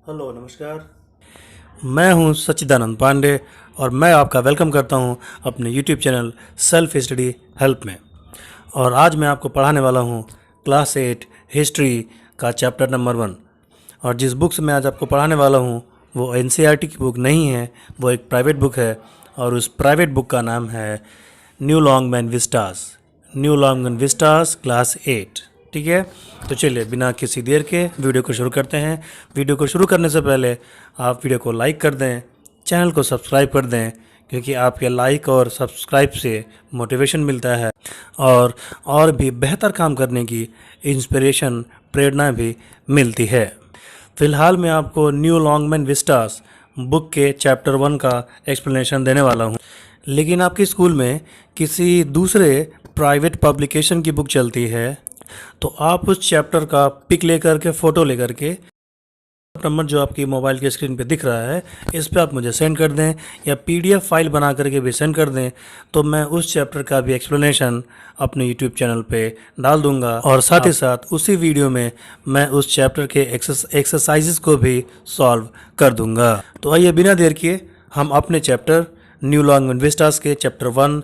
Hello नमस्कार। मैं हूं सच्चिदानंद पांडे और मैं आपका वेलकम करता हूं अपने YouTube channel self study help में। और आज मैं आपको पढ़ाने वाला हूं क्लास 8 हिस्ट्री का चैप्टर नंबर 1। और जिस बुक से मैं आज आपको पढ़ाने वाला हूं वो एनसीईआरटी की बुक नहीं है, वो एक प्राइवेट बुक है। और उस प्राइवेट बुक का नाम है new Longman Vistas. New Longman Vistas class 8। ठीक है, तो चलिए बिना किसी देर के वीडियो को शुरू करते हैं। वीडियो को शुरू करने से पहले आप वीडियो को लाइक कर दें, चैनल को सब्सक्राइब कर दें, क्योंकि आपके लाइक और सब्सक्राइब से मोटिवेशन मिलता है और भी बेहतर काम करने की इंस्पिरेशन, प्रेरणा भी मिलती है। फ़िलहाल मैं आपको न्यू लॉन्गमैन विस्टास बुक के चैप्टर 1 का एक्सप्लेनेशन देने वाला हूँ। लेकिन आपके स्कूल में किसी दूसरे प्राइवेट पब्लिकेशन की बुक चलती है तो आप उस चैप्टर का पिक लेकर के, फ़ोटो लेकर के नंबर जो आपकी मोबाइल के स्क्रीन पे दिख रहा है इस पे आप मुझे सेंड कर दें, या पीडीएफ फाइल बना करके भी सेंड कर दें, तो मैं उस चैप्टर का भी एक्सप्लेनेशन अपने यूट्यूब चैनल पे डाल दूंगा। और साथ ही साथ उसी वीडियो में मैं उस चैप्टर के एक्सरसाइजेस को भी सॉल्व कर दूंगा। तो आइए बिना देर किए हम अपने चैप्टर न्यू लॉन्गमैन विस्टास के चैप्टर 1,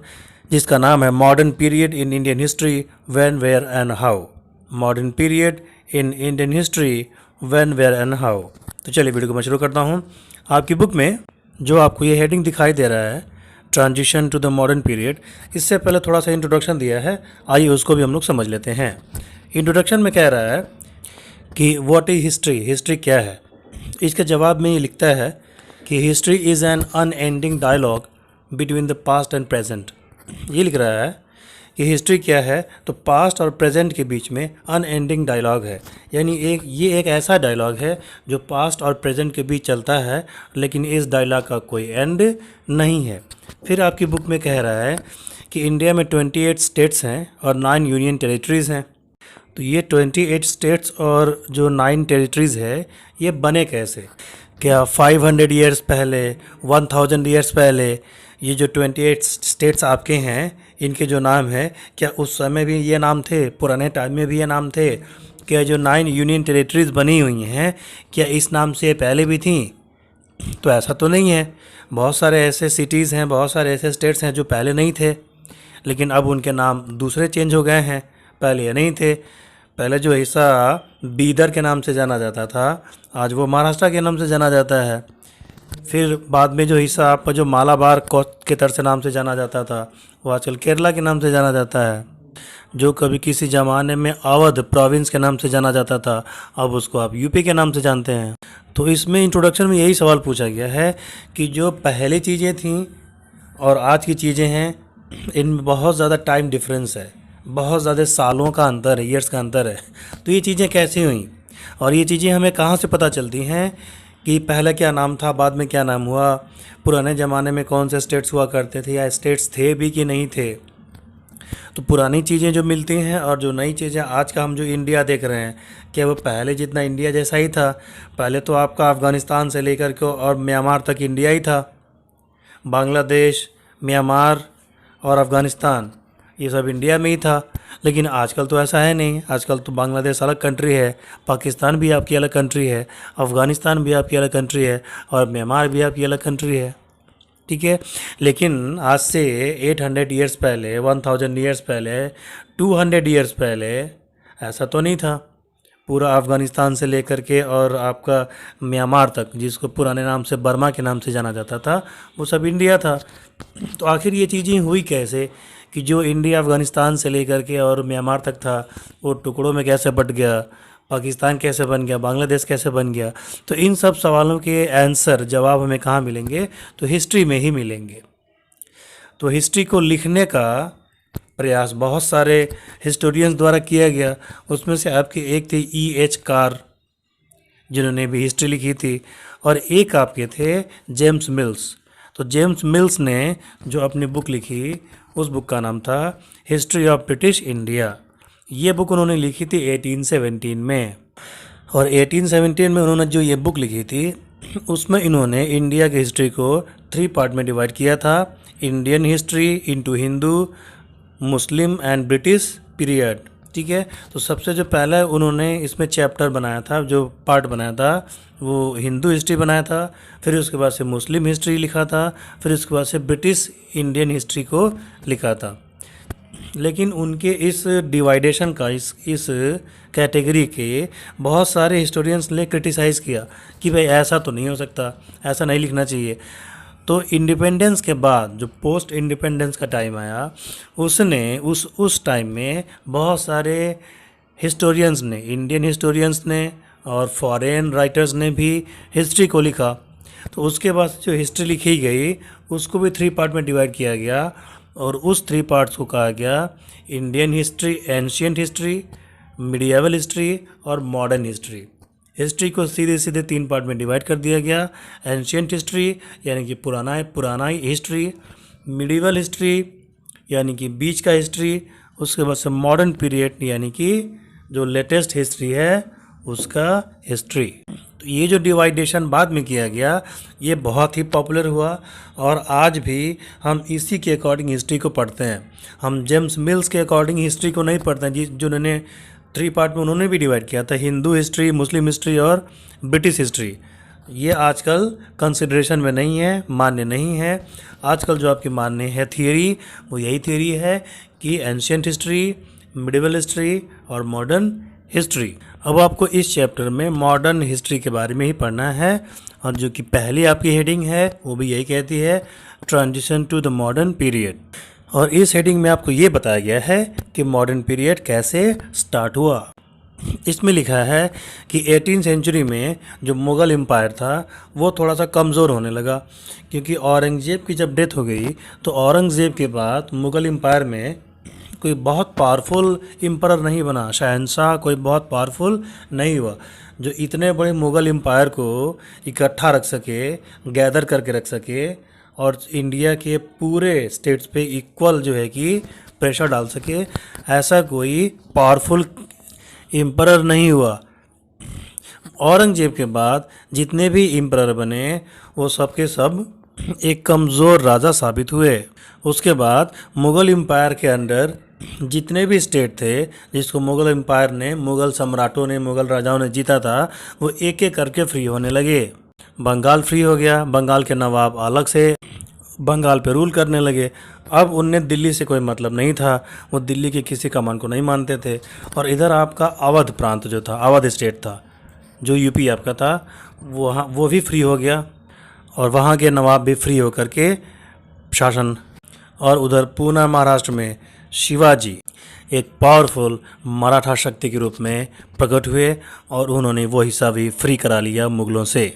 जिसका नाम है modern period in Indian history when, where and how. Modern period in Indian history when, where and how. तो चलिए वीडियो को मैं शुरू करता हूँ। आपकी बुक में जो आपको ये हेडिंग दिखाई दे रहा है, transition to the modern period, इससे पहले थोड़ा सा इंट्रोडक्शन दिया है, आइए उसको भी हम लोग समझ लेते हैं। इंट्रोडक्शन में कह रहा है कि व्हाट इज हिस्ट्री, हिस्ट्री क्या है। इसके जवाब में ये लिखता है कि history is an unending dialogue between the past and present. ये लिख रहा है कि हिस्ट्री क्या है, तो पास्ट और प्रेजेंट के बीच में अनएंडिंग डायलॉग है। यानी ये एक ऐसा डायलॉग है जो पास्ट और प्रेजेंट के बीच चलता है, लेकिन इस डायलॉग का कोई एंड नहीं है। फिर आपकी बुक में कह रहा है कि इंडिया में 28 स्टेट्स हैं और 9 यूनियन टेरिटरीज़ हैं। तो ये 28 स्टेट्स और जो 9 टेरिटरीज़ है ये बने कैसे? क्या 500 ईयर्स पहले, 1000 ईयर्स पहले ये जो 28 स्टेट्स आपके हैं इनके जो नाम है, क्या उस समय भी ये नाम थे, पुराने टाइम में भी ये नाम थे? क्या जो 9 यूनियन टेरिटरीज़ बनी हुई हैं क्या इस नाम से पहले भी थी? तो ऐसा तो नहीं है। बहुत सारे ऐसे सिटीज़ हैं, बहुत सारे ऐसे स्टेट्स हैं जो पहले नहीं थे, लेकिन अब उनके नाम दूसरे चेंज हो गए हैं, पहले ये नहीं थे। पहले जो हिस्सा बीदर के नाम से जाना जाता था, आज वो महाराष्ट्र के नाम से जाना जाता है। फिर बाद में जो हिस्सा आपका जो मालाबार के तरह से नाम से जाना जाता था, वो आजकल केरला के नाम से जाना जाता है। जो कभी किसी ज़माने में अवध प्रोविंस के नाम से जाना जाता था, अब उसको आप यूपी के नाम से जानते हैं। तो इसमें इंट्रोडक्शन में यही सवाल पूछा गया है कि जो पहले चीज़ें थीं और आज की चीज़ें हैं, इनमें बहुत ज़्यादा टाइम डिफरेंस है, बहुत ज़्यादा सालों का अंतर है, ईयर्स का अंतर है। तो ये चीज़ें कैसे हुई और ये चीज़ें हमें कहाँ से पता चलती हैं कि पहले क्या नाम था, बाद में क्या नाम हुआ, पुराने ज़माने में कौन से स्टेट्स हुआ करते थे, या स्टेट्स थे भी कि नहीं थे। तो पुरानी चीज़ें जो मिलती हैं और जो नई चीज़ें, आज का हम जो इंडिया देख रहे हैं, क्या वो पहले जितना इंडिया जैसा ही था? पहले तो आपका अफ़गानिस्तान से लेकर के और म्यांमार तक इंडिया ही था। बांग्लादेश, म्यांमार और अफ़गानिस्तान ये सब इंडिया में ही था। लेकिन आजकल तो ऐसा है नहीं। आजकल तो बांग्लादेश अलग कंट्री है, पाकिस्तान भी आपकी अलग कंट्री है, अफ़गानिस्तान भी आपकी अलग कंट्री है और म्यांमार भी आपकी अलग कंट्री है। ठीक है, लेकिन आज से 800 ईयर्स पहले, 1000 ईयर्स पहले, 200 ईयर्स पहले ऐसा तो नहीं था। पूरा अफ़गानिस्तान से लेकर के और आपका म्यांमार तक, जिसको पुराने नाम से बर्मा के नाम से जाना जाता था, वो सब इंडिया था। तो आखिर ये चीज़ें हुई कैसे कि जो इंडिया अफ़गानिस्तान से लेकर के और म्यांमार तक था वो टुकड़ों में कैसे बट गया, पाकिस्तान कैसे बन गया, बांग्लादेश कैसे बन गया? तो इन सब सवालों के आंसर, जवाब हमें कहाँ मिलेंगे? तो हिस्ट्री में ही मिलेंगे। तो हिस्ट्री को लिखने का प्रयास बहुत सारे हिस्टोरियंस द्वारा किया गया। उसमें से आपके एक थे E.H. कार, जिन्होंने भी हिस्ट्री लिखी थी, और एक आपके थे जेम्स मिल्स। तो जेम्स मिल्स ने जो अपनी बुक लिखी, उस बुक का नाम था हिस्ट्री ऑफ ब्रिटिश इंडिया। ये बुक उन्होंने लिखी थी 1817 में। और 1817 में उन्होंने जो ये बुक लिखी थी, उसमें इन्होंने इंडिया की हिस्ट्री को 3 पार्ट में डिवाइड किया था। Indian history into Hindu, Muslim and British period. ठीक है। तो सबसे जो पहला उन्होंने इसमें चैप्टर बनाया था, जो पार्ट बनाया था, वो हिंदू हिस्ट्री बनाया था। फिर उसके बाद से मुस्लिम हिस्ट्री लिखा था। फिर उसके बाद से ब्रिटिश इंडियन हिस्ट्री को लिखा था। लेकिन उनके इस डिवाइडेशन का, इस कैटेगरी के बहुत सारे हिस्टोरियंस ने क्रिटिसाइज़ किया कि भाई ऐसा तो नहीं हो सकता, ऐसा नहीं लिखना चाहिए। तो इंडिपेंडेंस के बाद जो पोस्ट इंडिपेंडेंस का टाइम आया, उसने उस टाइम में बहुत सारे हिस्टोरियंस ने, इंडियन हिस्टोरियंस ने और फॉरेन राइटर्स ने भी हिस्ट्री को लिखा। तो उसके बाद जो हिस्ट्री लिखी गई उसको भी 3 पार्ट में डिवाइड किया गया, और उस 3 पार्ट्स को कहा गया Indian history, ancient history, medieval history और मॉडर्न हिस्ट्री। हिस्ट्री को सीधे सीधे 3 पार्ट में डिवाइड कर दिया गया। एंशियंट हिस्ट्री यानी कि पुराना हिस्ट्री, मिडिवल हिस्ट्री यानी कि बीच का हिस्ट्री, उसके बाद से मॉडर्न पीरियड यानी कि जो लेटेस्ट हिस्ट्री है उसका हिस्ट्री। तो ये जो डिवाइडेशन बाद में किया गया ये बहुत ही पॉपुलर हुआ, और आज भी हम इसी के अकॉर्डिंग हिस्ट्री को पढ़ते हैं। हम जेम्स मिल्स के अकॉर्डिंग हिस्ट्री को नहीं पढ़ते हैं, जो उन्होंने 3 पार्ट में उन्होंने भी डिवाइड किया था, हिंदू हिस्ट्री, मुस्लिम हिस्ट्री और ब्रिटिश हिस्ट्री। ये आजकल कंसिडरेशन में नहीं है, मान्य नहीं है। आजकल जो आपकी मान्य है थियरी, वो यही थियरी है कि एंशियंट हिस्ट्री, मिडिवल हिस्ट्री और मॉडर्न हिस्ट्री। अब आपको इस चैप्टर में मॉडर्न हिस्ट्री के बारे में ही पढ़ना है, और जो कि पहली आपकी हेडिंग है वो भी यही कहती है, transition to the modern period. और इस हेडिंग में आपको ये बताया गया है कि मॉडर्न पीरियड कैसे स्टार्ट हुआ। इसमें लिखा है कि 18th सेंचुरी में जो मुग़ल एम्पायर था वो थोड़ा सा कमज़ोर होने लगा, क्योंकि औरंगज़ेब की जब डेथ हो गई तो औरंगज़ेब के बाद मुग़ल एम्पायर में कोई बहुत पावरफुल एम्परर नहीं बना, शहंशाह कोई बहुत पावरफुल नहीं हुआ जो इतने बड़े मुग़ल एम्पायर को इकट्ठा रख सके, गैदर करके रख सके, और इंडिया के पूरे स्टेट्स पे इक्वल जो है कि प्रेशर डाल सके। ऐसा कोई पावरफुल एम्परर नहीं हुआ। औरंगज़ेब के बाद जितने भी एम्परर बने वो सब के सब एक कमज़ोर राजा साबित हुए। उसके बाद मुग़ल एम्पायर के अंडर जितने भी स्टेट थे जिसको मुग़ल एम्पायर ने, मुग़ल सम्राटों ने, मुग़ल राजाओं ने जीता था, वो एक एक करके फ्री होने लगे। बंगाल फ्री हो गया, बंगाल के नवाब अलग से बंगाल पे रूल करने लगे। अब उनने दिल्ली से कोई मतलब नहीं था, वो दिल्ली के किसी कमान को नहीं मानते थे। और इधर आपका अवध प्रांत जो था, अवध स्टेट था, जो यूपी आपका था, वो भी फ्री हो गया, और वहाँ के नवाब भी फ्री होकर के शासन। और उधर पूना महाराष्ट्र में शिवाजी एक पावरफुल मराठा शक्ति के रूप में प्रकट हुए, और उन्होंने वो हिस्सा भी फ्री करा लिया मुग़लों से।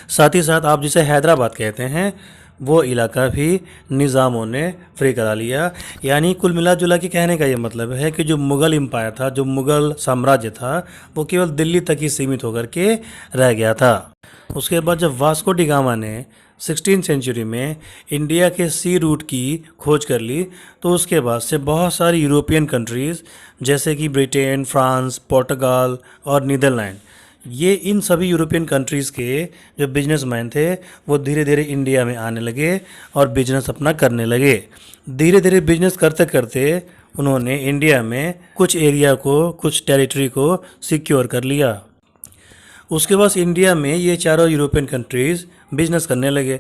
साथ ही साथ आप जिसे हैदराबाद कहते हैं वो इलाका भी निज़ामों ने फ्री करा लिया। यानी कुल मिला जुला के कहने का ये मतलब है कि जो मुग़ल एम्पायर था, जो मुग़ल साम्राज्य था, वो केवल दिल्ली तक ही सीमित होकर के रह गया था। उसके बाद जब वास्को डी गामा ने 16th सेंचुरी में इंडिया के सी रूट की खोज कर ली, तो उसके बाद से बहुत सारी यूरोपियन कंट्रीज़ जैसे कि ब्रिटेन, फ्रांस, पुर्तगाल और नीदरलैंड, ये इन सभी यूरोपियन कंट्रीज़ के जो बिजनेसमैन थे वो धीरे धीरे इंडिया में आने लगे और बिजनेस अपना करने लगे। धीरे धीरे बिजनेस करते करते उन्होंने इंडिया में कुछ एरिया को, कुछ टेरिटरी को सिक्योर कर लिया। उसके बाद इंडिया में ये चारों यूरोपियन कंट्रीज़ बिजनेस करने लगे,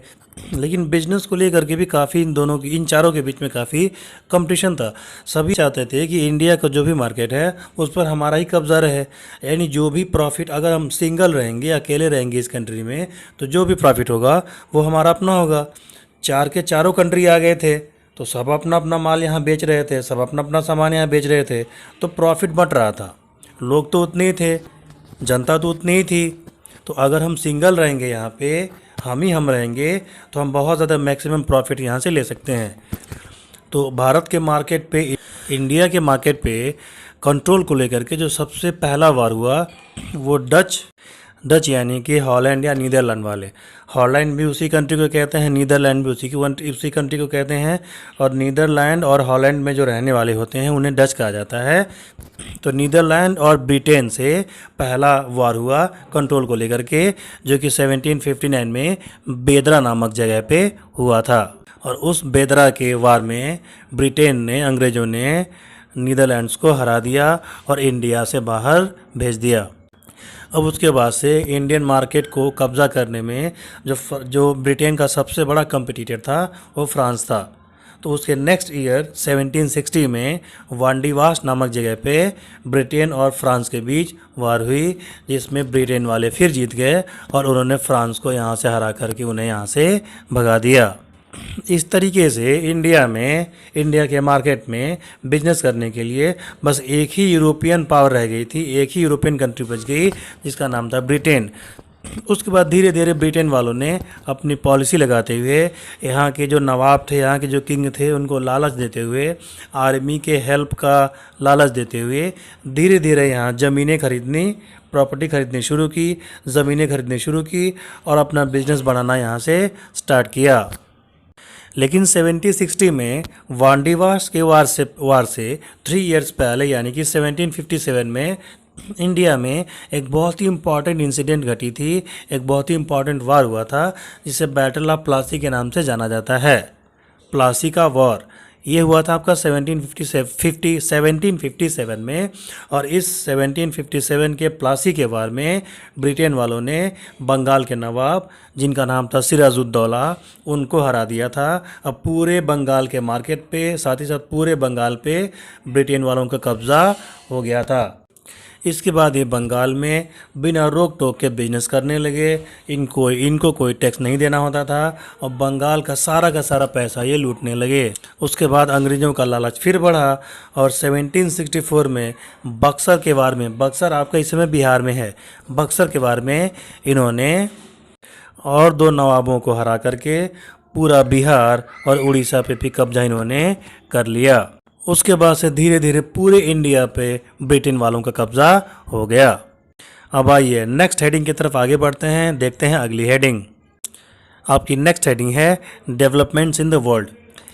लेकिन बिजनेस को लेकर के भी काफ़ी इन चारों के बीच में काफ़ी कंपटीशन था। सभी चाहते थे कि इंडिया का जो भी मार्केट है उस पर हमारा ही कब्जा रहे, यानी जो भी प्रॉफिट, अगर हम सिंगल रहेंगे, अकेले रहेंगे इस कंट्री में, तो जो भी प्रॉफिट होगा वो हमारा अपना होगा। चार के चारों कंट्री आ गए थे तो सब अपना अपना माल यहाँ बेच रहे थे, सब अपना अपना सामान यहाँ बेच रहे थे, तो प्रॉफिट बट रहा था। लोग तो उतने ही थे, जनता तो उतनी ही थी। तो अगर हम सिंगल रहेंगे, यहाँ पे हम रहेंगे, तो हम बहुत ज़्यादा मैक्सिमम प्रॉफिट यहाँ से ले सकते हैं। तो भारत के मार्केट पे, इंडिया के मार्केट पे कंट्रोल को लेकर के जो सबसे पहला वार हुआ वो डच यानी कि हॉलैंड या नीदरलैंड वाले। हॉलैंड भी उसी कंट्री को कहते हैं, नीदरलैंड भी उसी कंट्री को कहते हैं, और नीदरलैंड और हॉलैंड में जो रहने वाले होते हैं उन्हें डच कहा जाता है। तो नीदरलैंड और ब्रिटेन से पहला वार हुआ कंट्रोल को लेकर के, जो कि 1759 में बेदरा नामक जगह पे हुआ था। और उस बेदरा के वार में ब्रिटेन ने, अंग्रेज़ों ने नीदरलैंड्स को हरा दिया और इंडिया से बाहर भेज दिया। अब उसके बाद से इंडियन मार्केट को कब्ज़ा करने में जो ब्रिटेन का सबसे बड़ा कंपटीटर था वो फ्रांस था। तो उसके नेक्स्ट ईयर 1760 में वांडीवाश नामक जगह पे ब्रिटेन और फ्रांस के बीच वार हुई, जिसमें ब्रिटेन वाले फिर जीत गए और उन्होंने फ्रांस को यहाँ से हरा करके उन्हें यहाँ से भगा दिया। इस तरीके से इंडिया के मार्केट में बिजनेस करने के लिए बस एक ही यूरोपियन पावर रह गई थी, एक ही यूरोपियन कंट्री बच गई जिसका नाम था ब्रिटेन। उसके बाद धीरे धीरे ब्रिटेन वालों ने अपनी पॉलिसी लगाते हुए यहाँ के जो नवाब थे, यहाँ के जो किंग थे, उनको लालच देते हुए, आर्मी के हेल्प का लालच देते हुए धीरे धीरे यहाँ प्रॉपर्टी खरीदनी शुरू की, ज़मीनें खरीदनी शुरू की और अपना बिजनेस बनाना यहाँ से स्टार्ट किया। लेकिन 1760 में वांडीवाश के वार से 3 इयर्स पहले यानी कि 1757 में इंडिया में एक बहुत ही इम्पॉर्टेंट इंसिडेंट घटी थी, एक बहुत ही इम्पॉर्टेंट वार हुआ था जिसे बैटल ऑफ प्लासी के नाम से जाना जाता है। प्लासी का वॉर ये हुआ था आपका 1757 में, और इस 1757 के प्लासी के वार में ब्रिटेन वालों ने बंगाल के नवाब, जिनका नाम था सिराजुद्दौला, उनको हरा दिया था। अब पूरे बंगाल के मार्केट पे, साथ ही साथ पूरे बंगाल पे ब्रिटेन वालों का कब्ज़ा हो गया था। इसके बाद ये बंगाल में बिना रोक टोक के बिजनेस करने लगे। इनको कोई टैक्स नहीं देना होता था और बंगाल का सारा पैसा ये लूटने लगे। उसके बाद अंग्रेज़ों का लालच फिर बढ़ा और 1764 में बक्सर के वार में, बक्सर आपका इस समय बिहार में है, बक्सर के वार में इन्होंने और 2 नवाबों को हरा करके पूरा बिहार और उड़ीसा पे भी कब्जा इन्होंने कर लिया। उसके बाद से धीरे धीरे पूरे इंडिया पे ब्रिटेन वालों का कब्ज़ा हो गया। अब आइए नेक्स्ट हेडिंग की तरफ आगे बढ़ते हैं, देखते हैं अगली हेडिंग। आपकी नेक्स्ट हेडिंग है डेवलपमेंट्स इन द वर्ल्ड।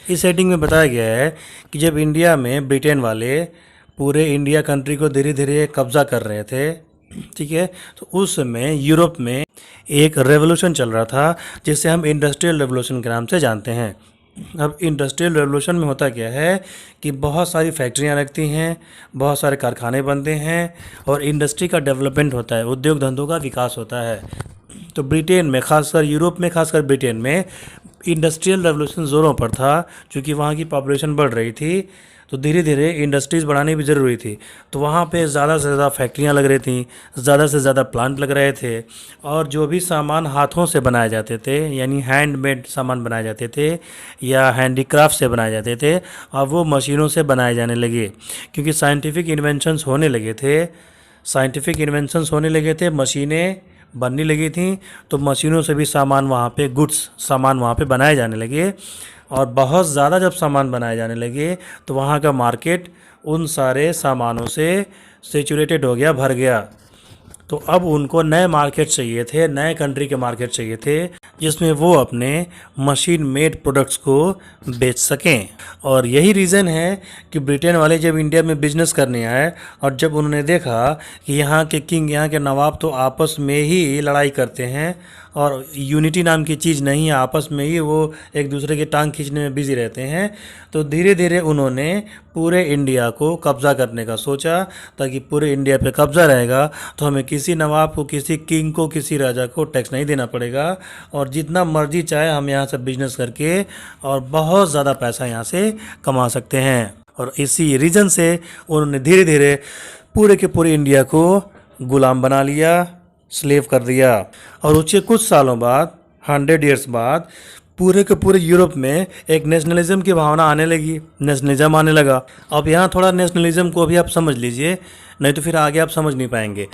इस हेडिंग में बताया गया है कि जब इंडिया में ब्रिटेन वाले पूरे इंडिया कंट्री को धीरे धीरे कब्ज़ा कर रहे थे, ठीक है, तो उस समय यूरोप में एक रेवोल्यूशन चल रहा था जिसे हम इंडस्ट्रियल रेवोल्यूशन के नाम से जानते हैं। अब इंडस्ट्रियल रेवोल्यूशन में होता क्या है कि बहुत सारी फैक्ट्रियां लगती हैं, बहुत सारे कारखाने बनते हैं और इंडस्ट्री का डेवलपमेंट होता है, उद्योग धंधों का विकास होता है। तो ब्रिटेन में, खासकर यूरोप में, खासकर ब्रिटेन में इंडस्ट्रियल रेवोल्यूशन ज़ोरों पर था, क्योंकि वहाँ की पॉपुलेशन बढ़ रही थी तो धीरे धीरे इंडस्ट्रीज़ बढ़ानी भी ज़रूरी थी। तो वहाँ पे ज़्यादा से ज़्यादा फैक्ट्रियाँ लग रही थी, ज़्यादा से ज़्यादा प्लांट लग रहे थे और जो भी सामान हाथों से बनाए जाते थे, यानी हैंडमेड सामान बनाए जाते थे या हैंडीक्राफ्ट से बनाए जाते थे, अब वो मशीनों से बनाए जाने लगे, क्योंकि साइंटिफिक इन्वेंशंस होने लगे थे, मशीनें बनने लगी थी, तो मशीनों से भी सामान वहाँ पे बनाए जाने लगे। और बहुत ज़्यादा जब सामान बनाए जाने लगे तो वहाँ का मार्केट उन सारे सामानों से सेचुरेटेड हो गया, भर गया। तो अब उनको नए मार्केट चाहिए थे, नए कंट्री के मार्केट चाहिए थे जिसमें वो अपने मशीन मेड प्रोडक्ट्स को बेच सकें। और यही रीज़न है कि ब्रिटेन वाले जब इंडिया में बिजनेस करने आए और जब उन्होंने देखा कि यहाँ के किंग, यहाँ के नवाब तो आपस में ही लड़ाई करते हैं और यूनिटी नाम की चीज़ नहीं है, आपस में ही वो एक दूसरे की टांग खींचने में बिजी रहते हैं, तो धीरे धीरे उन्होंने पूरे इंडिया को कब्ज़ा करने का सोचा, ताकि पूरे इंडिया पे कब्ज़ा रहेगा तो हमें किसी नवाब को, किसी किंग को, किसी राजा को टैक्स नहीं देना पड़ेगा और जितना मर्जी चाहे हम यहाँ से बिजनेस करके और बहुत ज़्यादा पैसा यहाँ से कमा सकते हैं। और इसी रीज़न से उन्होंने धीरे धीरे पूरे के पूरे इंडिया को गुलाम बना लिया, स्लेव कर दिया। और उसके कुछ सालों बाद, 100 ईयर्स बाद, पूरे के पूरे यूरोप में एक नेशनलिज्म की भावना आने लगी, नेशनलिज्म आने लगा। अब यहाँ थोड़ा नेशनलिज्म को भी आप समझ लीजिए, नहीं तो फिर आगे आप समझ नहीं पाएंगे।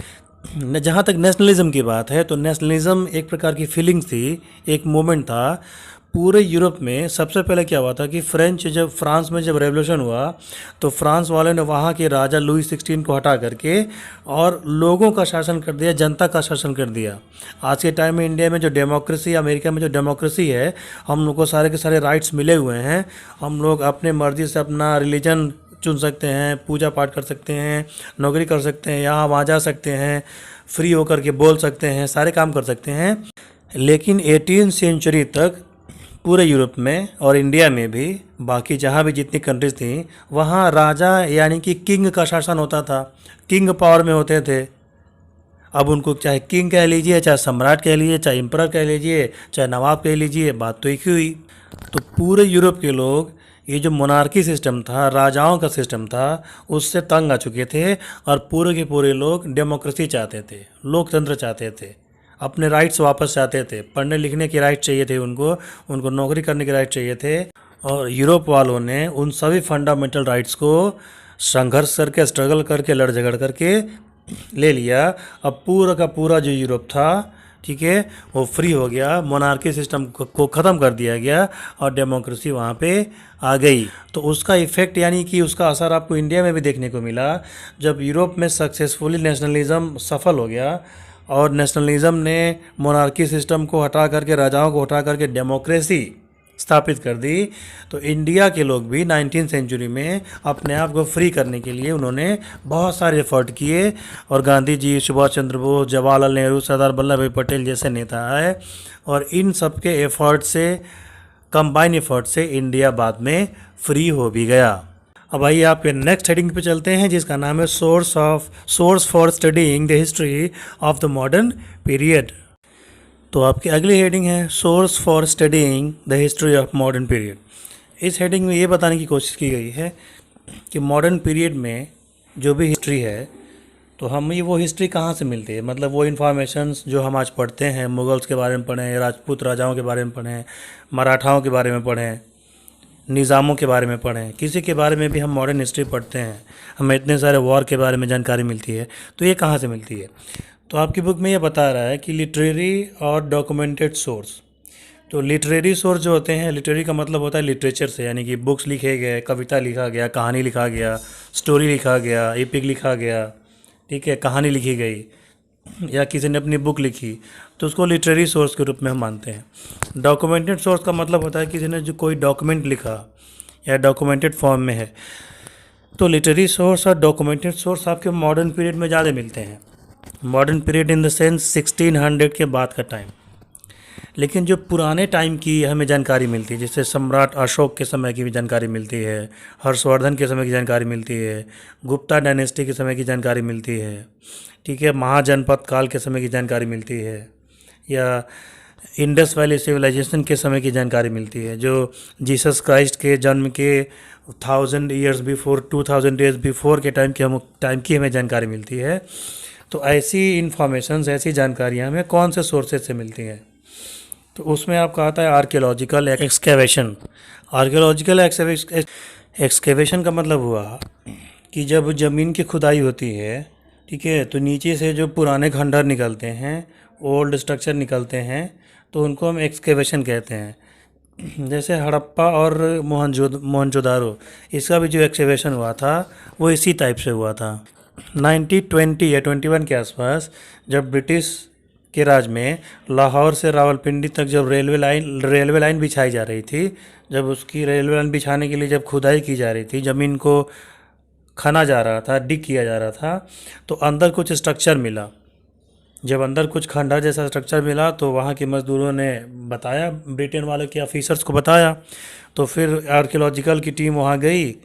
जहाँ तक नेशनलिज्म की बात है तो नेशनलिज्म एक प्रकार की फीलिंग्स थी, एक मोमेंट था पूरे यूरोप में। सबसे पहले क्या हुआ था कि फ्रांस में जब रेवोल्यूशन हुआ तो फ्रांस वालों ने वहाँ के राजा लुई 16 को हटा करके और लोगों का शासन कर दिया, जनता का शासन कर दिया। आज के टाइम में इंडिया में जो डेमोक्रेसी, अमेरिका में जो डेमोक्रेसी है, हम लोग को सारे के सारे राइट्स मिले हुए हैं, हम लोग अपने मर्जी से अपना रिलीजन चुन सकते हैं, पूजा पाठ कर सकते हैं, नौकरी कर सकते हैं, यहाँ वहाँ जा सकते हैं, फ्री होकर के बोल सकते हैं, सारे काम कर सकते हैं। लेकिन 18वीं सेंचुरी तक पूरे यूरोप में और इंडिया में भी, बाकी जहाँ भी जितनी कंट्रीज थी, वहाँ राजा यानी कि किंग का शासन होता था, किंग पावर में होते थे। अब उनको चाहे किंग कह लीजिए, चाहे सम्राट कह लीजिए, चाहे एम्परर कह लीजिए, चाहे नवाब कह लीजिए, बात तो एक ही हुई। तो पूरे यूरोप के लोग ये जो मोनार्की सिस्टम था, राजाओं का सिस्टम था, उससे तंग आ चुके थे और पूरे के पूरे लोग डेमोक्रेसी चाहते थे, लोकतंत्र चाहते थे, अपने राइट्स वापस चाहते थे, पढ़ने लिखने के राइट चाहिए थे उनको नौकरी करने के राइट चाहिए थे। और यूरोप वालों ने उन सभी फंडामेंटल राइट्स को संघर्ष करके, स्ट्रगल करके, लड़ झगड़ करके ले लिया। अब पूरा का पूरा जो यूरोप था, ठीक है, वो फ्री हो गया, मोनार्की सिस्टम को ख़त्म कर दिया गया और डेमोक्रेसी वहाँ पे आ गई। तो उसका इफ़ेक्ट यानी कि उसका असर आपको इंडिया में भी देखने को मिला। जब यूरोप में सक्सेसफुली नेशनलिज़म सफल हो गया और नेशनलिज़म ने मोनार्की सिस्टम को हटा करके, राजाओं को हटा करके डेमोक्रेसी स्थापित कर दी, तो इंडिया के लोग भी 19वीं सेंचुरी में अपने आप को फ्री करने के लिए उन्होंने बहुत सारे एफर्ट किए। और गांधी जी, सुभाष चंद्र बोस, जवाहरलाल नेहरू, सरदार वल्लभ भाई पटेल जैसे नेता आए और इन सब के एफर्ट से, कंबाइन एफर्ट से इंडिया बाद में फ्री हो भी गया। अब आइए आपके नेक्स्ट हेडिंग पे चलते हैं, जिसका नाम है source for studying the history of the modern period. तो आपकी अगली हेडिंग है source for studying the history of modern period. इस हेडिंग में ये बताने की कोशिश की गई है कि मॉडर्न पीरियड में जो भी हिस्ट्री है, तो हम ये वो हिस्ट्री कहाँ से मिलती है, मतलब वो इन्फॉर्मेशंस जो हम आज पढ़ते हैं, मुगल्स के बारे में पढ़ें, राजपूत राजाओं के बारे में पढ़ें, मराठाओं के बारे में पढ़ें, निज़ामों के बारे में पढ़ें, किसी के बारे में भी हम मॉडर्न हिस्ट्री पढ़ते हैं, हमें इतने सारे वॉर के बारे में जानकारी मिलती है, तो ये कहाँ से मिलती है। तो आपकी बुक में ये बता रहा है कि लिटरेरी और डॉक्यूमेंटेड सोर्स। तो लिटरेरी सोर्स जो होते हैं, लिटरेरी का मतलब होता है लिटरेचर से, यानी कि बुक्स लिखे गए, कविता लिखा गया, कहानी लिखा गया, स्टोरी लिखा गया, एपिक लिखा गया, ठीक है, कहानी लिखी गई या किसी ने अपनी बुक लिखी, तो उसको लिटरेरी सोर्स के रूप में हम मानते हैं। डॉक्यूमेंटेड सोर्स का मतलब होता है किसी ने जो कोई डॉक्यूमेंट लिखा या डॉक्यूमेंटेड फॉर्म में है। तो लिटरेरी सोर्स और डॉक्यूमेंटेड सोर्स आपके मॉडर्न पीरियड में ज़्यादा मिलते हैं। Modern period in the sense 1600 के बाद का टाइम। लेकिन जो पुराने टाइम की हमें जानकारी मिलती है, जैसे सम्राट अशोक के समय की भी जानकारी मिलती है, हर्षवर्धन के समय की जानकारी मिलती है, गुप्ता डायनेस्टी के समय की जानकारी मिलती है, ठीक है, महाजनपद काल के समय की जानकारी मिलती है, या इंडस वैली सिविलाइजेशन के समय की जानकारी मिलती है, जो जीसस क्राइस्ट के जन्म के 1000 ईयर्स बिफोर, 2000 ईयर्स बिफोर के टाइम की हमें जानकारी मिलती है। तो ऐसी इन्फॉर्मेशंस, ऐसी जानकारियाँ हमें कौन से सोर्सेज से मिलती हैं। तो उसमें आपका आता है आर्कियोलॉजिकल एक्सकेवेशन। आर्कियोलॉजिकल एक्सकेवेशन का मतलब हुआ कि जब ज़मीन की खुदाई होती है, ठीक है, तो नीचे से जो पुराने खंडहर निकलते हैं, ओल्ड स्ट्रक्चर निकलते हैं, तो उनको हम एक्सकेवेशन कहते हैं। जैसे हड़प्पा और मोहनजोदारो, इसका भी जो एक्सकेवेशन हुआ था वो इसी टाइप से हुआ था। 1920 या 21 के आसपास, जब ब्रिटिश के राज में लाहौर से रावलपिंडी तक जब रेलवे लाइन बिछाई जा रही थी, जब उसकी रेलवे लाइन बिछाने के लिए जब खुदाई की जा रही थी, ज़मीन को खना जा रहा था, डिग किया जा रहा था, तो अंदर कुछ स्ट्रक्चर मिला। जब अंदर कुछ खंडहर जैसा स्ट्रक्चर मिला, तो वहाँ के मज़दूरों ने बताया, ब्रिटेन वाले के ऑफिसर्स को बताया। तो फिर आर्कियोलॉजिकल की टीम वहाँ गई,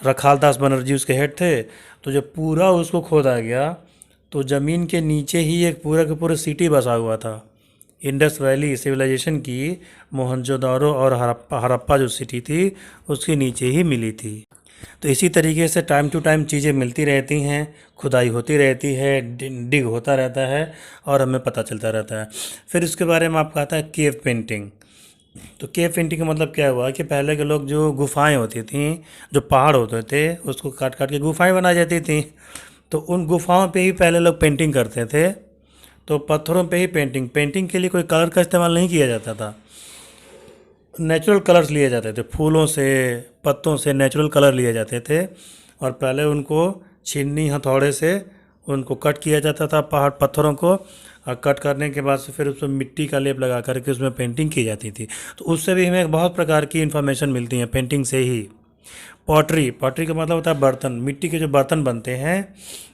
रखाल दास बनर्जी उसके हेड थे। तो जब पूरा उसको खोदा गया, तो ज़मीन के नीचे ही एक पूरा का पूरा सिटी बसा हुआ था। इंडस वैली सिविलाइजेशन की मोहनजोदारो और हड़प्पा जो सिटी थी, उसके नीचे ही मिली थी। तो इसी तरीके से टाइम टू टाइम चीज़ें मिलती रहती हैं, खुदाई होती रहती है, डिग होता रहता है और हमें पता चलता रहता है। फिर उसके बारे में आपका आता है केव पेंटिंग। तो केव पेंटिंग का मतलब क्या हुआ कि पहले के लोग, जो गुफाएं होती थी, जो पहाड़ होते थे, उसको काट काट के गुफाएं बनाई जाती थी। तो उन गुफाओं पे ही पहले लोग पेंटिंग करते थे। तो पत्थरों पे ही पेंटिंग के लिए कोई कलर का इस्तेमाल नहीं किया जाता था, नेचुरल कलर्स लिए जाते थे, फूलों से, पत्तों से नेचुरल कलर लिए जाते थे। और पहले उनको छीनी हथौड़े से उनको कट किया जाता था, पत्थरों को, और कट करने के बाद से फिर उसमें मिट्टी का लेप लगा करके उसमें पेंटिंग की जाती थी। तो उससे भी हमें बहुत प्रकार की इन्फॉर्मेशन मिलती है पेंटिंग से ही। पॉटरी का मतलब होता है बर्तन, मिट्टी के जो बर्तन बनते हैं,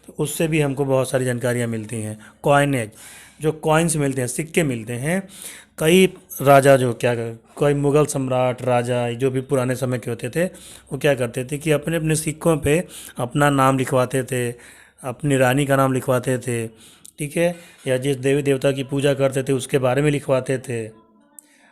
तो उससे भी हमको बहुत सारी जानकारियाँ मिलती हैं। कॉइनेज, जो कॉइन्स मिलते हैं, सिक्के मिलते हैं, कई राजा जो क्या कोई मुग़ल सम्राट राजा जो भी पुराने समय के होते थे, वो क्या करते थे कि अपने अपने सिक्कों पे अपना नाम लिखवाते थे, अपनी रानी का नाम लिखवाते थे, ठीक है, या जिस देवी देवता की पूजा करते थे उसके बारे में लिखवाते थे।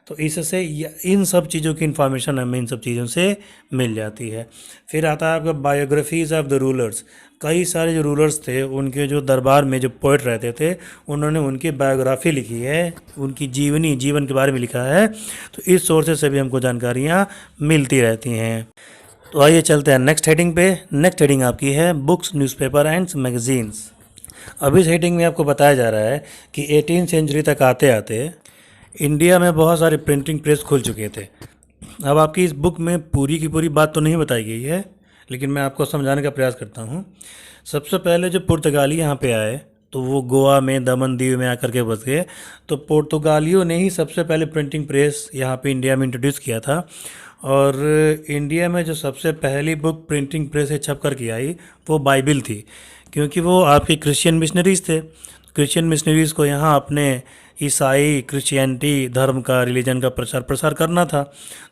तो इससे इन सब चीज़ों की इन्फॉर्मेशन हमें इन सब चीज़ों से मिल जाती है। फिर आता है आपका बायोग्राफीज़ ऑफ द रूलर्स। कई सारे जो रूलर्स थे उनके जो दरबार में जो पोइट रहते थे उन्होंने उनकी बायोग्राफी लिखी है, उनकी जीवन के बारे में लिखा है। तो इस सोर्सेज से भी हमको जानकारियाँ मिलती रहती हैं। तो आइए चलते हैं नेक्स्ट हेडिंग पे। नेक्स्ट हेडिंग आपकी है बुक्स, न्यूज़पेपर एंड मैगजीन्स। अब इस हेडिंग में आपको बताया जा रहा है कि 18 सेंचुरी तक आते आते इंडिया में बहुत सारे प्रिंटिंग प्रेस खुल चुके थे। अब आपकी इस बुक में पूरी की पूरी बात तो नहीं बताई गई है, लेकिन मैं आपको समझाने का प्रयास करता हूँ। सबसे पहले जो पुर्तगाली यहाँ पे आए तो वो गोवा में, दमन दीव में आकर के बस गए। तो पुर्तगालियों ने ही सबसे पहले प्रिंटिंग प्रेस यहाँ पे इंडिया में इंट्रोड्यूस किया था। और इंडिया में जो सबसे पहली बुक प्रिंटिंग प्रेस से छप कर के आई वो बाइबिल थी, क्योंकि वो आपके क्रिश्चियन मिशनरीज थे। क्रिश्चियन मिशनरीज़ को यहाँ अपने ईसाई क्रिश्चियनिटी धर्म का, रिलीजन का प्रचार प्रसार करना था।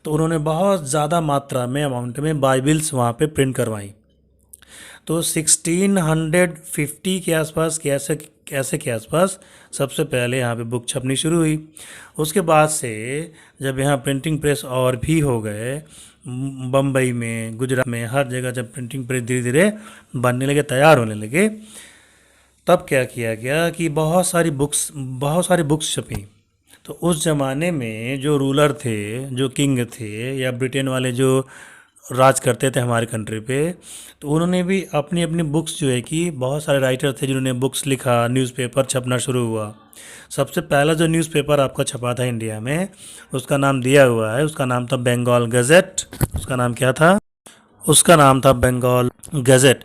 तो उन्होंने बहुत ज़्यादा मात्रा में, अमाउंट में बाइबिल्स वहाँ पे प्रिंट करवाई। तो 1650 के आसपास कैसे के आसपास सबसे पहले यहाँ पे बुक छपनी शुरू हुई। उसके बाद से जब यहाँ प्रिंटिंग प्रेस और भी हो गए, बम्बई में, गुजरात में, हर जगह जब प्रिंटिंग प्रेस धीरे धीरे बनने लगे, तैयार होने लगे, तब क्या किया गया कि बहुत सारी बुक्स छपी। तो उस ज़माने में जो रूलर थे, जो किंग थे, या ब्रिटेन वाले जो राज करते थे हमारे कंट्री पे, तो उन्होंने भी अपनी अपनी बुक्स जो है कि बहुत सारे राइटर थे जिन्होंने बुक्स लिखा, न्यूज़पेपर छपना शुरू हुआ। सबसे पहला जो न्यूज़पेपर आपका छपा था इंडिया में, उसका नाम दिया हुआ है, उसका नाम था बंगाल गज़ेट। उसका नाम क्या था? उसका नाम था बंगाल गज़ेट,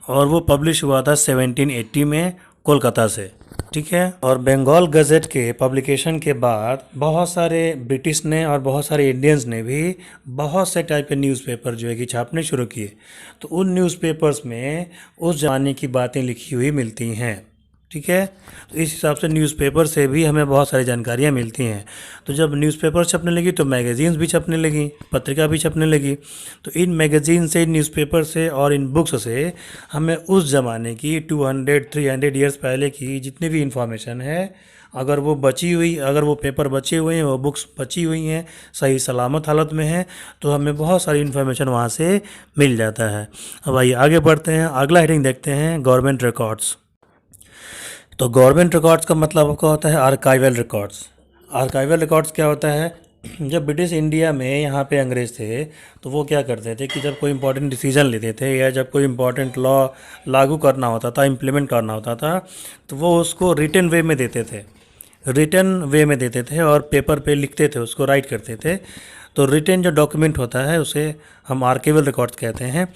और वो पब्लिश हुआ था 1780 में कोलकाता से, ठीक है। और बंगाल गज़ेट के पब्लिकेशन के बाद बहुत सारे ब्रिटिश ने और बहुत सारे इंडियंस ने भी बहुत से टाइप के न्यूज़पेपर जो है कि छापने शुरू किए। तो उन न्यूज़पेपर्स में उस ज़माने की बातें लिखी हुई मिलती हैं, ठीक है। तो इस हिसाब से न्यूज़पेपर से भी हमें बहुत सारी जानकारियाँ मिलती हैं। तो जब न्यूज़पेपर छपने लगी तो मैगज़ीन्स भी छपने लगी, पत्रिका भी छपने लगी। तो इन मैगज़ीन से, न्यूज़पेपर से और इन बुक्स से हमें उस ज़माने की 200-300 ईयर्स पहले की जितनी भी इंफॉर्मेशन है, अगर वो पेपर बचे हुए हैं, वो बुक्स बची हुई हैं, सही सलामत हालत में हैं, तो हमें बहुत सारी इन्फॉर्मेशन वहाँ से मिल जाता है। अब आइए आगे बढ़ते हैं, अगला हेडिंग देखते हैं, गवर्नमेंट रिकॉर्ड्स। तो गवर्नमेंट रिकॉर्ड्स का मतलब आपका होता है आर्काइवल रिकॉर्ड्स। आर्काइवल रिकॉर्ड्स क्या होता है? जब ब्रिटिश इंडिया में यहाँ पे अंग्रेज़ थे तो वो क्या करते थे कि जब कोई इंपॉर्टेंट डिसीजन लेते थे या जब कोई इंपॉर्टेंट लॉ लागू करना होता था, इम्प्लीमेंट करना होता था, तो वो उसको रिटन वे में देते थे और पेपर पे लिखते थे, उसको राइट करते थे। तो रिटन जो डॉक्यूमेंट होता है उसे हम आर्काइवल रिकॉर्ड्स कहते हैं।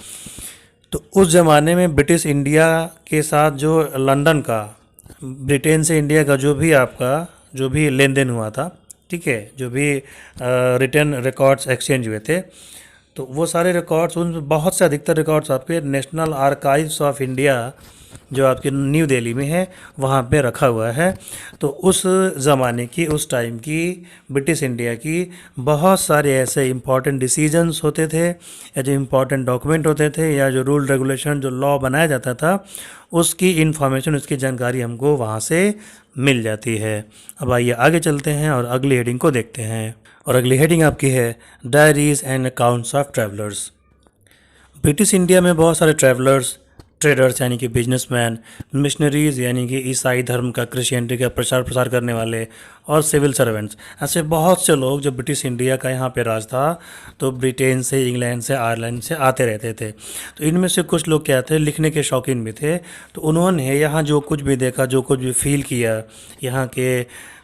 तो उस ज़माने में ब्रिटिश इंडिया के साथ जो लंदन का, ब्रिटेन से इंडिया का जो भी लेन देन हुआ था, ठीक है, जो भी रिटन रिकॉर्ड्स एक्सचेंज हुए थे, तो वो सारे रिकॉर्ड्स, उन बहुत से अधिकतर रिकॉर्ड्स आपके नेशनल आर्काइव्स ऑफ इंडिया जो आपके न्यू दिल्ली में है वहाँ पे रखा हुआ है। तो उस ज़माने की, उस टाइम की ब्रिटिश इंडिया की बहुत सारे ऐसे इम्पॉर्टेंट डिसीजंस होते थे, या जो इम्पॉर्टेंट डॉक्यूमेंट होते थे, या जो रूल रेगुलेशन, जो लॉ बनाया जाता था, उसकी इन्फॉर्मेशन, उसकी जानकारी हमको वहाँ से मिल जाती है। अब आइए आगे चलते हैं और अगली हेडिंग को देखते हैं। और अगली हेडिंग आपकी है diaries and accounts of travellers. British India में बहुत सारे ट्रेडर्स यानी कि बिजनेसमैन, मिशनरीज़ यानी कि ईसाई धर्म का, क्रिश्चियनिटी का प्रचार प्रसार करने वाले, और सिविल सर्वेंट्स, ऐसे बहुत से लोग जब ब्रिटिश इंडिया का यहाँ पे राज था तो ब्रिटेन से, इंग्लैंड से, आयरलैंड से आते रहते थे। तो इनमें से कुछ लोग क्या थे, लिखने के शौकीन भी थे। तो उन्होंने यहाँ जो कुछ भी देखा, जो कुछ भी फील किया, यहाँ के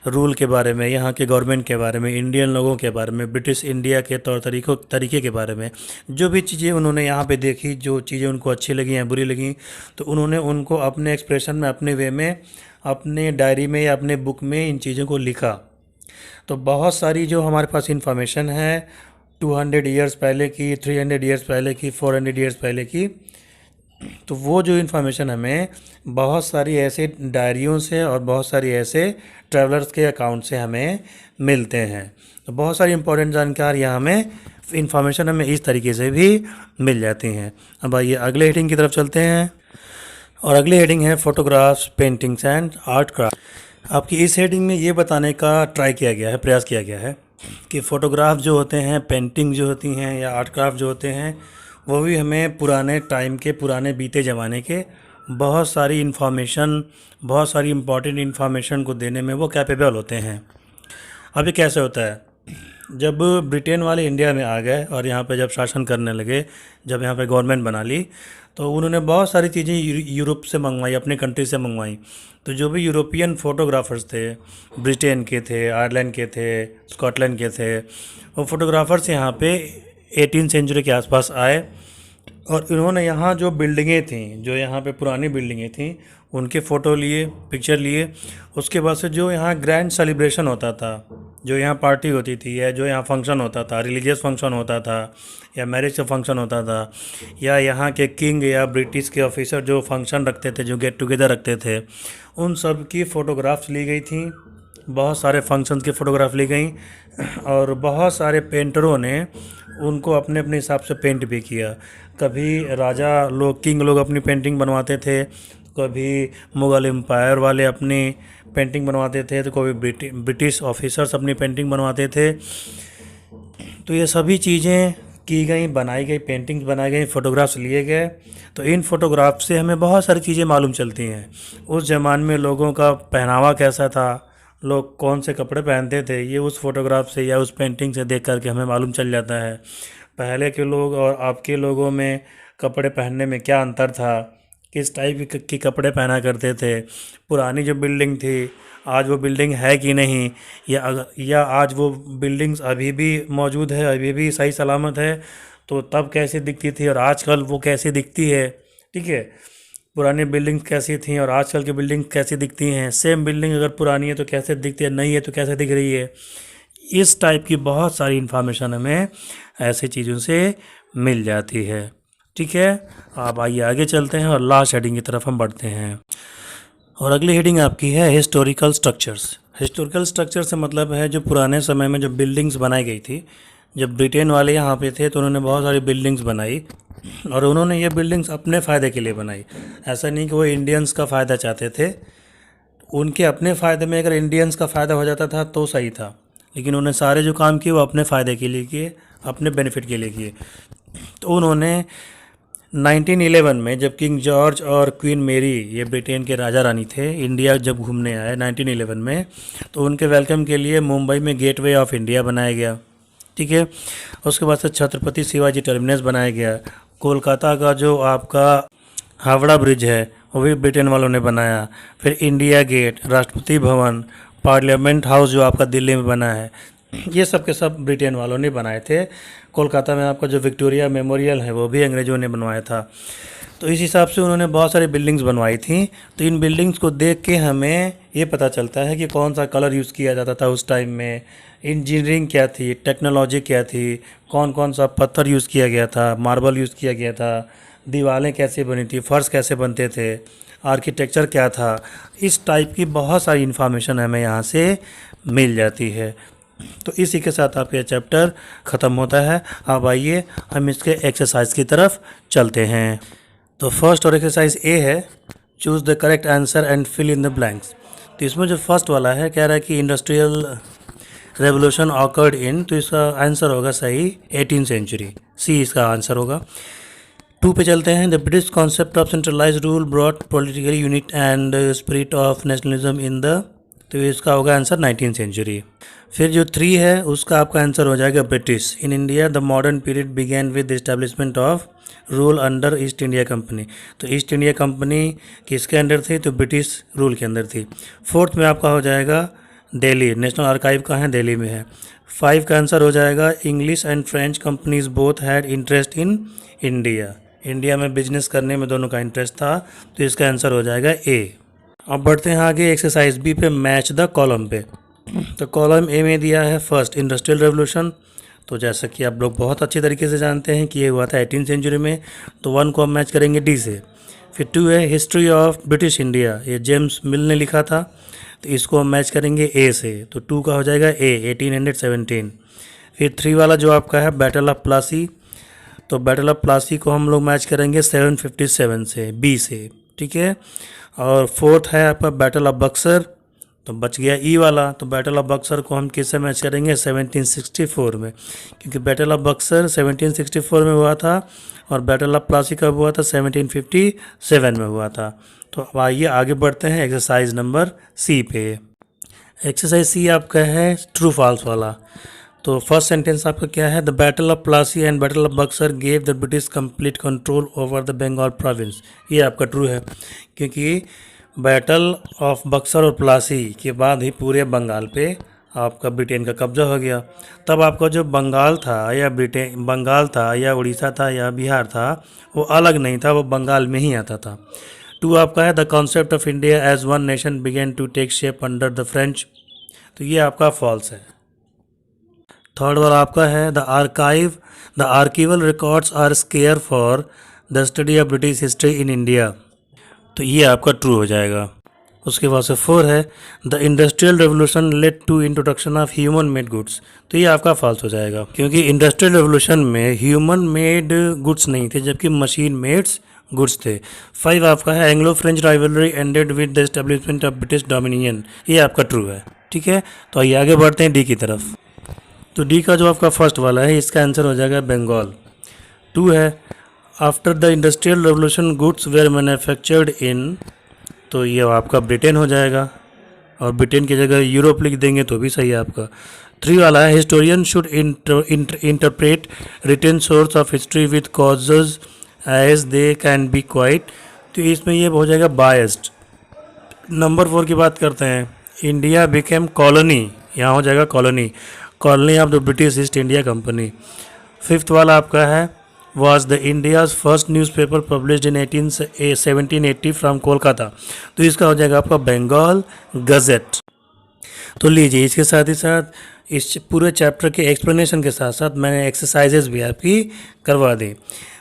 रूल के बारे में, यहाँ के गवर्नमेंट के बारे में, इंडियन लोगों के बारे में, ब्रिटिश इंडिया के तरीके के बारे में, जो भी चीज़ें उन्होंने यहाँ पे देखी, जो चीज़ें उनको अच्छी लगी या बुरी लगी, तो उन्होंने उनको अपने एक्सप्रेशन में, अपने वे में, अपने डायरी में या अपने बुक में इन चीज़ों को लिखा। तो बहुत सारी जो हमारे पास इंफॉर्मेशन है 200 ईयर्स पहले की, 300 ईयर्स पहले की, 400 ईयर्स पहले की, तो वो जो इन्फॉर्मेशन हमें बहुत सारी ऐसे डायरियों से और बहुत सारी ऐसे ट्रैवलर्स के अकाउंट से हमें मिलते हैं। तो बहुत सारी इंपॉर्टेंट जानकारियाँ हमें इन्फॉर्मेशन हमें इस तरीके से भी मिल जाती हैं। अब आइए अगले हेडिंग की तरफ चलते हैं, और अगली हेडिंग है photographs, paintings and art craft. आपकी इस हेडिंग में ये बताने का ट्राई किया गया है, प्रयास किया गया है कि फ़ोटोग्राफ जो होते हैं, पेंटिंग जो होती हैं या आर्ट क्राफ्ट जो होते हैं, वो भी हमें पुराने टाइम के, पुराने बीते ज़माने के बहुत सारी इन्फॉर्मेशन, बहुत सारी इम्पॉर्टेंट इन्फॉर्मेशन को देने में वो कैपेबल होते हैं। अब ये कैसे होता है, जब ब्रिटेन वाले इंडिया में आ गए और यहाँ पे जब शासन करने लगे, जब यहाँ पे गवर्नमेंट बना ली, तो उन्होंने बहुत सारी चीज़ें यूरोप से मंगवाई, अपने कंट्री से मंगवाई। तो जो भी यूरोपियन फ़ोटोग्राफ़र्स थे, ब्रिटेन के थे, आयरलैंड के थे, स्कॉटलैंड के थे, वो फ़ोटोग्राफ़र्स यहाँ पे 18 सेंचुरी के आसपास आए और इन्होंने यहाँ जो बिल्डिंगें थीं, जो यहाँ पे पुरानी बिल्डिंगें थीं, उनके फ़ोटो लिए, पिक्चर लिए। उसके बाद से जो यहाँ ग्रैंड सेलिब्रेशन होता था, जो यहाँ पार्टी होती थी या जो यहाँ फंक्शन होता था, रिलीजियस फंक्शन होता था या मैरिज का फंक्शन होता था, या यहाँ के किंग या ब्रिटिश के ऑफिसर जो फंक्शन रखते थे, जो गेट टुगेदर रखते थे, उन सब की फ़ोटोग्राफ्स ली गई थी। बहुत सारे फंक्शंस की फ़ोटोग्राफ ली गई और बहुत सारे पेंटरों ने उनको अपने अपने हिसाब से पेंट भी किया। कभी राजा लोग, किंग लोग अपनी पेंटिंग बनवाते थे, कभी मुग़ल एम्पायर वाले अपनी पेंटिंग बनवाते थे, तो कभी ब्रिटिश ऑफिसर्स अपनी पेंटिंग बनवाते थे। तो ये सभी चीज़ें की गई, बनाई गई, पेंटिंग्स बनाई गई, फ़ोटोग्राफ्स लिए गए। तो इन फ़ोटोग्राफ से हमें बहुत सारी चीज़ें मालूम चलती हैं। उस ज़माने में लोगों का पहनावा कैसा था, लोग कौन से कपड़े पहनते थे, ये उस फ़ोटोग्राफ से या उस पेंटिंग से देख करके हमें मालूम चल जाता है। पहले के लोग और अब के लोगों में कपड़े पहनने में क्या अंतर था, किस टाइप के कपड़े पहना करते थे, पुरानी जो बिल्डिंग थी आज वो बिल्डिंग है कि नहीं, या आज वो बिल्डिंग्स अभी भी मौजूद है, अभी भी सही सलामत है, तो तब कैसी दिखती थी और आजकल वो कैसी दिखती है। ठीक है, पुरानी बिल्डिंग्स कैसी थी और आजकल की बिल्डिंग कैसी दिखती हैं। सेम बिल्डिंग अगर पुरानी है तो कैसे दिखती है, नई है तो कैसे दिख रही है। इस टाइप की बहुत सारी इन्फॉर्मेशन हमें ऐसी चीज़ों से मिल जाती है। ठीक है, अब आइए आगे चलते हैं और लास्ट हेडिंग की तरफ हम बढ़ते हैं, और अगली हेडिंग आपकी है हिस्टोरिकल स्ट्रक्चर्स। हिस्टोरिकल स्ट्रक्चर से मतलब है जो पुराने समय में जो बिल्डिंग्स बनाई गई थी। जब ब्रिटेन वाले यहाँ पे थे तो उन्होंने बहुत सारी बिल्डिंग्स बनाई और उन्होंने ये बिल्डिंग्स अपने फ़ायदे के लिए बनाई। ऐसा नहीं कि वो इंडियंस का फ़ायदा चाहते थे, उनके अपने फ़ायदे में अगर इंडियंस का फ़ायदा हो जाता था तो सही था, लेकिन उन्होंने सारे जो काम किए वो अपने फ़ायदे के लिए किए, अपने बेनिफिट के लिए किए। तो उन्होंने 1911 में जब किंग जॉर्ज और क्वीन मेरी, ये ब्रिटेन के राजा रानी थे, इंडिया जब घूमने आए 1911 में, तो उनके वेलकम के लिए मुंबई में गेटवे ऑफ इंडिया बनाया गया। ठीक है, उसके बाद से छत्रपति शिवाजी टर्मिनस बनाया गया। कोलकाता का जो आपका हावड़ा ब्रिज है वो भी ब्रिटेन वालों ने बनाया। फिर India gate, Rashtrapati Bhavan, parliament house जो आपका दिल्ली में बना है, ये सब के सब ब्रिटेन वालों ने बनाए थे। कोलकाता में आपका जो विक्टोरिया मेमोरियल है वो भी अंग्रेज़ों ने बनवाया था। तो इस हिसाब से उन्होंने बहुत सारी बिल्डिंग्स बनवाई थी। तो इन बिल्डिंग्स को देख के हमें ये पता चलता है कि कौन सा कलर यूज़ किया जाता था उस टाइम में, इंजीनियरिंग क्या थी, टेक्नोलॉजी क्या थी, कौन कौन सा पत्थर यूज़ किया गया था, मार्बल यूज़ किया गया था, दीवारें कैसे बनी थी, फर्श कैसे बनते थे, आर्किटेक्चर क्या था। इस टाइप की बहुत सारी इन्फॉर्मेशन हमें यहाँ से मिल जाती है। तो इसी के साथ आपका चैप्टर ख़त्म होता है। अब आइए हम इसके एक्सरसाइज की तरफ चलते हैं। तो फर्स्ट और एक्सरसाइज ए है, choose the correct answer and fill in the blanks. तो इसमें जो फर्स्ट वाला है कह रहा है कि इंडस्ट्रियल रेवोल्यूशन ऑकर्ड इन, तो इसका आंसर होगा सही 18 सेंचुरी, सी इसका आंसर होगा। 2 पे चलते हैं, the British concept of centralise rule brought political unit and spirit of nationalism in the, तो इसका होगा आंसर 19 सेंचुरी। फिर जो 3 है उसका आपका आंसर हो जाएगा British. In India the modern period began with establishment of rule under East India Company, तो ईस्ट इंडिया कंपनी किसके अंडर थी, तो ब्रिटिश रूल के अंदर थी। 4th में आपका हो जाएगा दिल्ली, नेशनल आर्काइव कहाँ है, दिल्ली में है। 5 का आंसर हो जाएगा English and French companies both had interest in India, India में बिजनेस करने में दोनों का इंटरेस्ट था, तो इसका आंसर हो जाएगा ए। अब बढ़ते हैं आगे एक्सरसाइज बी पे, मैच द कॉलम पे। तो कॉलम ए में दिया है फर्स्ट इंडस्ट्रियल रेवोल्यूशन, तो जैसा कि आप लोग बहुत अच्छे तरीके से जानते हैं कि ये हुआ था 18th सेंचुरी में, तो 1 को हम मैच करेंगे डी से। फिर 2 है हिस्ट्री ऑफ ब्रिटिश इंडिया, ये जेम्स मिल ने लिखा था, तो इसको हम मैच करेंगे ए से, तो 2 का हो जाएगा ए 1817। फिर 3 वाला जो आपका है बैटल ऑफ प्लासी, तो बैटल ऑफ प्लासी को हम लोग मैच करेंगे 757 से, बी से, ठीक है। और 4th है आपका बैटल ऑफ बक्सर, तो बच गया ई वाला, तो बैटल ऑफ बक्सर को हम किससे मैच करेंगे 1764 में, क्योंकि बैटल ऑफ बक्सर 1764 में हुआ था और बैटल ऑफ प्लासी कब हुआ था 1757 में हुआ था। तो अब आइए आगे बढ़ते हैं एक्सरसाइज नंबर सी पे। एक्सरसाइज सी आपका है ट्रू फॉल्स वाला। तो फर्स्ट सेंटेंस आपका क्या है, the battle of Plassey and battle of Buxar gave the British complete control over the Bengal province, ये आपका ट्रू है, क्योंकि बैटल ऑफ बक्सर और प्लासी के बाद ही पूरे बंगाल पे आपका ब्रिटेन का कब्जा हो गया। तब आपका जो बंगाल था या बंगाल था या उड़ीसा था या बिहार था, वो अलग नहीं था, वो बंगाल में ही आता था। 2 आपका है the concept of India as one nation began to take shape under the French, तो ये आपका फॉल्स है। 3rd वाला आपका है the archival records are scarce for the study of British history in India, तो ये आपका ट्रू हो जाएगा। उसके बाद से 4 है the industrial revolution led to introduction of human made goods, तो ये आपका फॉल्स हो जाएगा, क्योंकि इंडस्ट्रियल रेवोल्यूशन में ह्यूमन मेड गुड्स नहीं थे, जबकि मशीन मेड्स गुड्स थे। 5 आपका है Anglo French rivalry ended with the establishment of British dominion, ये आपका ट्रू है, ठीक है। तो आइए आगे बढ़ते हैं डी की तरफ। तो डी का जो आपका फर्स्ट वाला है, इसका आंसर हो जाएगा बंगाल। 2 है after the industrial revolution goods were manufactured in, तो ये आपका ब्रिटेन हो जाएगा, और ब्रिटेन की जगह यूरोप लिख देंगे तो भी सही है आपका। 3 वाला है historian should interpret written source of history with causes as they can be quite, तो इसमें ये हो जाएगा बायस्ड। नंबर 4 की बात करते हैं, इंडिया बिकेम कॉलोनी, यहाँ हो जाएगा colony of the British east India company. 5th वाला आपका है was the India's first newspaper published in 1780 from Kolkata, तो इसका हो जाएगा आपका बंगाल गजेट। तो लीजिए इसके साथ ही साथ इस पूरे चैप्टर के एक्सप्लेनेशन के साथ साथ मैंने एक्सरसाइजेज भी आपकी करवा दी।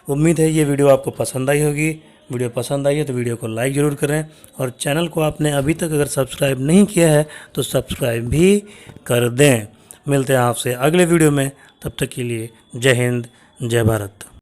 उम्मीद है ये वीडियो आपको पसंद आई होगी। वीडियो पसंद आई है तो वीडियो को लाइक ज़रूर करें, और चैनल को आपने अभी तक अगर सब्सक्राइब नहीं किया है तो सब्सक्राइब भी कर दें। मिलते हैं आपसे अगले वीडियो में, तब तक के लिए जय हिंद जय भारत।